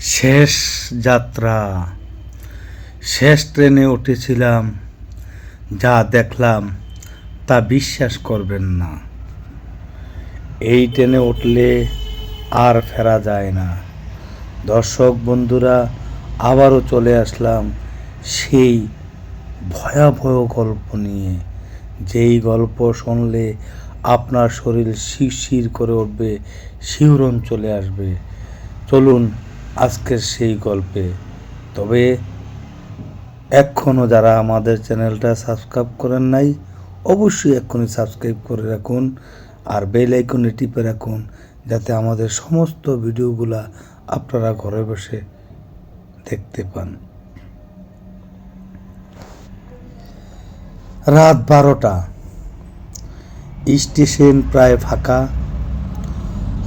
শেষ যাত্রা, শেষ ট্রেনে উঠেছিলাম, যা দেখলাম তা বিশ্বাস করবেন না। এই ট্রেনে উঠলে আর ফেরা যায় না। দর্শক বন্ধুরা, আবারও চলে আসলাম সেই ভয়াবহ গল্প নিয়ে, যেই গল্প শুনলে আপনার শরীর শিরশির করে উঠবে, শিহরণ চলে আসবে। চলুন আজকের সেই গল্পে। তবে এখনও যারা আমাদের চ্যানেলটা সাবস্ক্রাইব করেন নাই, অবশ্যই এক্ষুনি সাবস্ক্রাইব করে রাখুন আর বেল আইকনে টিপে রাখুন, যাতে আমাদের সমস্ত ভিডিওগুলা আপনারা ঘরে বসে দেখতে পান। রাত 12টা, স্টেশন প্রায় ফাঁকা।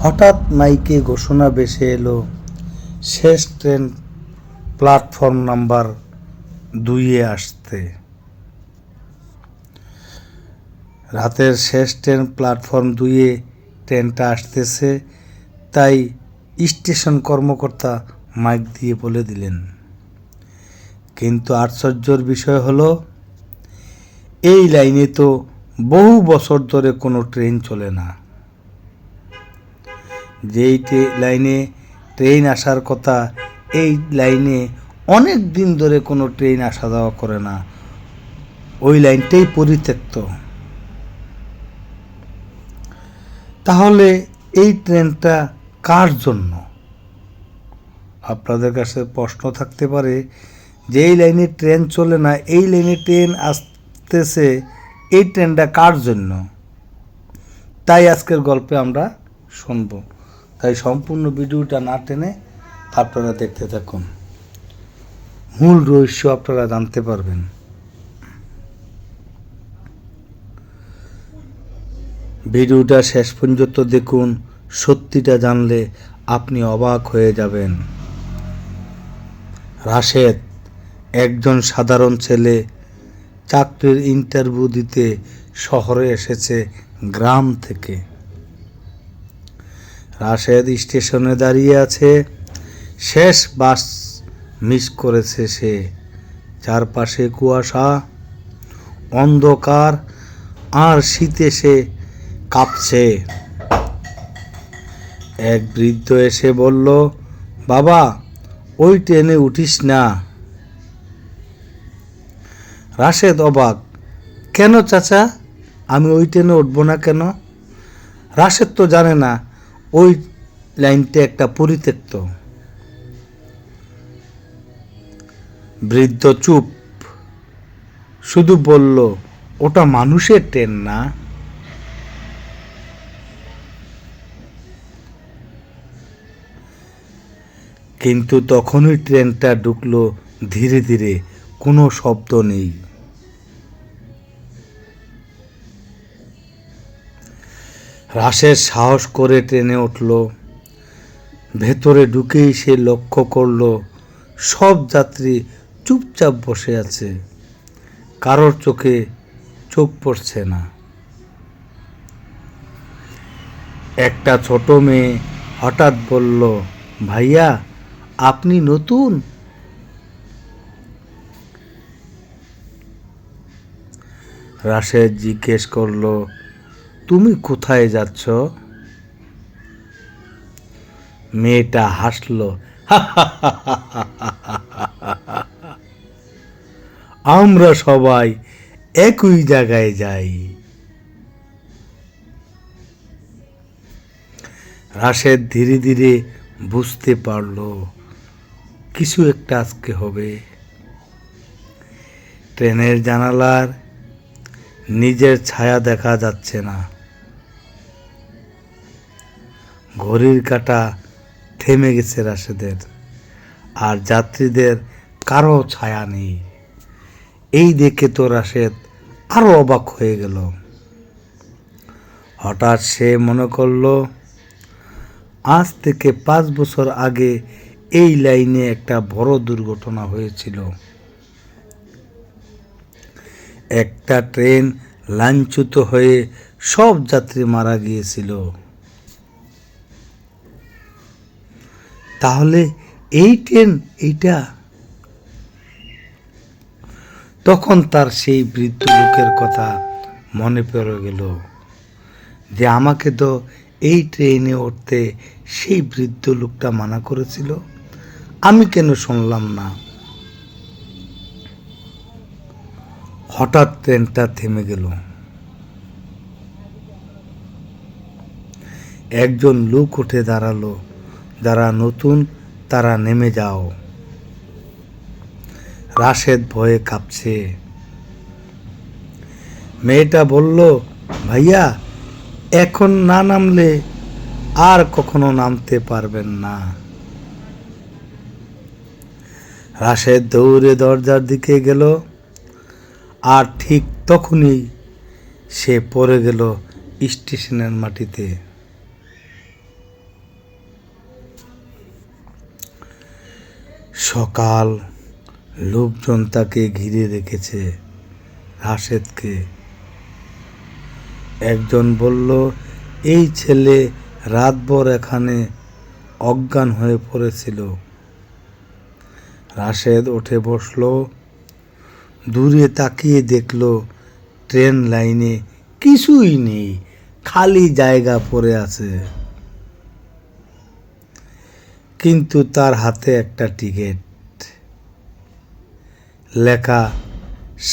হঠাৎ মাইকে ঘোষণা ভেসে এলো, শেষ ট্রেন প্ল্যাটফর্ম নাম্বার 2-এ আসতে। রাতের শেষ ট্রেন প্ল্যাটফর্ম 2-এ ট্রেনটা আসতেছে, তাই স্টেশন কর্মকর্তা মাইক দিয়ে বলে দিলেন। কিন্তু আশ্চর্যের বিষয় হলো, এই লাইনে তো বহু বছর ধরে কোনো ট্রেন চলে না। যেই লাইনে ট্রেন আসার কথা, এই লাইনে অনেক দিন ধরে কোনো ট্রেন আসা যাওয়া করে না। ওই লাইনটাই পরিত্যক্ত। তাহলে এই ট্রেনটা কার জন্য? আপনাদের কাছে প্রশ্ন থাকতে পারে যে এই লাইনে ট্রেন চলে না, এই লাইনে ট্রেন আসতেছে, এই ট্রেনটা কার জন্য? তাই আজকের গল্পে আমরা শুনব। তাই সম্পূর্ণ ভিডিওটা না টেনে আপনারা দেখতে থাকুন, মূল রহস্য আপনারা জানতে পারবেন। ভিডিওটা শেষ পর্যন্ত দেখুন, সত্যিটা জানলে আপনি অবাক হয়ে যাবেন। রাশেদ একজন সাধারণ ছেলে, চাকরির ইন্টারভিউ দিতে শহরে এসেছে গ্রাম থেকে। রাশেদ স্টেশনে দাঁড়িয়ে আছে, শেষ বাস মিস করেছে সে। চারপাশে কুয়াশা, অন্ধকার আর শীতে সে কাঁপছে। এক বৃদ্ধ এসে বলল, বাবা, ওই ট্রেনে উঠিস না। রাশেদ অবাক, কেন চাচা, আমি ওই ট্রেনে উঠবো না কেন? রাশেদ তো জানে না ওই লাইনটা একটা পরিত্যক্ত। বৃদ্ধ চুপ, শুধু বলল, ওটা মানুষের ট্রেন না। কিন্তু তখনই ট্রেনটা ঢুকলো ধীরে ধীরে, কোনো শব্দ নেই। রাশেদ সাহস করে ট্রেনে উঠল। ভেতরে ঢুকেই সে লক্ষ্য করল, সব যাত্রী চুপচাপ বসে আছে, কারোর চোখে চোখ পড়ছে না। একটা ছোট মেয়ে হঠাৎ বলল, ভাইয়া, আপনি নতুন? রাশেদ জিজ্ঞেস করল, তুমি কোথায় যাচ্ছ? মেয়েটা হাসল, আমরা সবাই একই জায়গায় যাই। রাশেদ ধীরে ধীরে বুঝতে পারল, কিছু একটা আজকে হবে। ট্রেনের জানালার নিজের ছায়া দেখা যাচ্ছে না। ঘড়ির কাঁটা থেমে গেছে রাশেদের, আর যাত্রীদের কারো ছায়া নেই। এই দেখে তো রাশেদ আরো অবাক হয়ে গেল। হঠাৎ সে মনে করল, আজ থেকে 5 বছর আগে এই লাইনে একটা বড় দুর্ঘটনা হয়েছিল। একটা ট্রেন লাইনচ্যুত হয়ে সব যাত্রী মারা গিয়েছিল। তাহলে এই ট্রেন এইটা? তখন তার সেই বৃদ্ধ লোকের কথা মনে পড়ে গেল যে আমাকে তো এই ট্রেনে উঠতে সেই বৃদ্ধ লোকটা মানা করেছিল, আমি কেন শুনলাম না। হঠাৎ ট্রেনটা থেমে গেল। একজন লোক উঠে দাঁড়ালো, যারা নতুন তারা নেমে যাও। রাশেদ ভয়ে কাঁপছে। মেয়েটা বলল, ভাইয়া এখন না নামলে আর কখনো নামতে পারবেন না। রাশেদ দৌড়ে দরজার দিকে গেল, আর ঠিক তখনই সে পড়ে গেল স্টেশনের মাটিতে। সকাল, লোকজন তাকে ঘিরে রেখেছে। রাশেদকে একজন বলল, এই ছেলে রাতভর এখানে অজ্ঞান হয়ে পড়েছিল। রাশেদ উঠে বসল, দূরে তাকিয়ে দেখল ট্রেন লাইনে কিছুই নেই, খালি জায়গা পড়ে আছে। কিন্তু তার হাতে একটা টিকিট, লেখা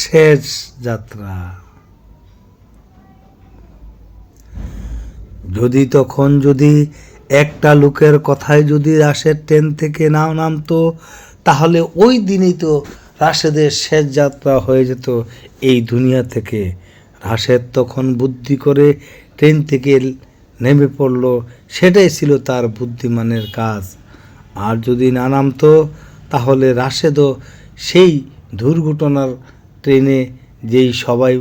শেষ যাত্রা। যদি একটা লোকের কথায় যদি রাশেদ ট্রেন থেকে না নামতো, তাহলে ওই দিনই তো রাশেদের শেষ যাত্রা হয়ে যেত এই দুনিয়া থেকে। রাশেদ তখন বুদ্ধি করে ট্রেন থেকে নেমে পড়ল, সেটাই ছিল তার বুদ্ধিমানের কাজ। আর যদি না নামতো, তাহলে রাশেদও সেই দুর্ঘটনার ট্রেনে যেই সবাই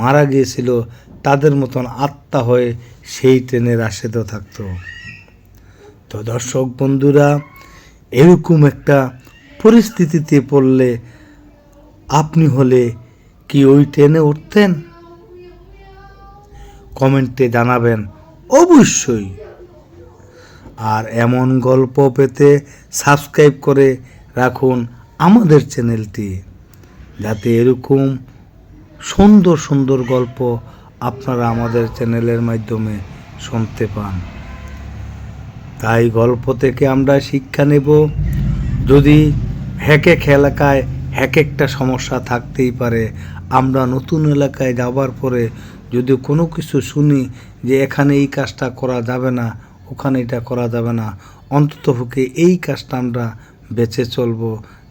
মারা গিয়েছিল তাদের মতন আত্মা হয়ে সেই ট্রেনে রাশেদও থাকতো। তো দর্শক বন্ধুরা, এরকম একটা পরিস্থিতিতে পড়লে আপনি হলে কি ওই ট্রেনে উঠতেন? কমেন্টে জানাবেন অবশ্যই। আর এমন গল্প পেতে সাবস্ক্রাইব করে রাখুন আমাদের চ্যানেলটি, যাতে এরকম সুন্দর সুন্দর গল্প আপনারা আমাদের চ্যানেলের মাধ্যমে শুনতে পান। তাই গল্প থেকে আমরা শিক্ষা নেব। যদি এক এলাকায় এক একটা সমস্যা থাকতেই পারে, আমরা নতুন এলাকায় যাবার পরে যদি কোনো কিছু শুনি যে এখানে এই কাজটা করা যাবে না, ওখানে এটা করা যাবে না, অন্ততপক্ষে এই কাজটা আমরা বেঁচে চলব,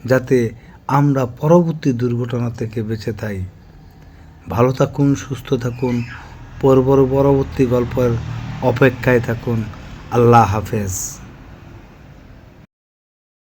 যাতে আমরা পরবর্তী দুর্ঘটনা থেকে বেঁচে থাকি। ভালো থাকুন, সুস্থ থাকুন, পরবর্তী গল্পের অপেক্ষায় থাকুন। আল্লাহ হাফেজ।